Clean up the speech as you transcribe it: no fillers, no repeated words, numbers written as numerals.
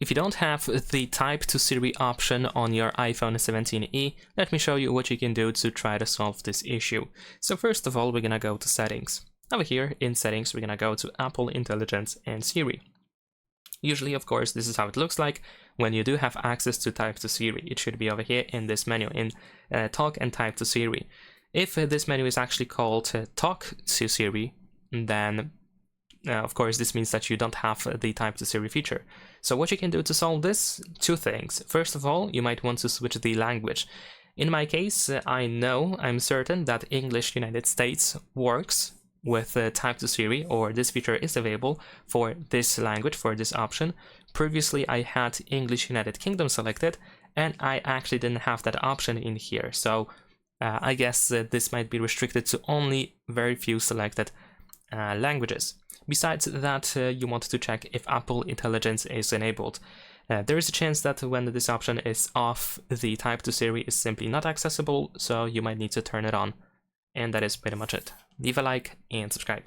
If you don't have the Type to Siri option on your iPhone 17e, let me show you what you can do to try to solve this issue. So first of all, we're gonna go to Settings. Over here in Settings, we're gonna go to Apple Intelligence and Siri. Usually, of course, this is how it looks like when you do have access to Type to Siri. It should be over here in this menu, in Talk and Type to Siri. If this menu is actually called Talk to Siri, then of course, this means that you don't have the Type to Siri feature. So what you can do to solve this, two things. First of all, you might want to switch the language. In my case, I'm certain that English United States works with Type to Siri, or this feature is available for this language, for this option. Previously, I had English United Kingdom selected, and I actually didn't have that option in here. So I guess this might be restricted to only very few selected languages. Besides that, you want to check if Apple Intelligence is enabled. There is a chance that when this option is off, the Type to Siri is simply not accessible, so you might need to turn it on. And that is pretty much it. Leave a like and subscribe.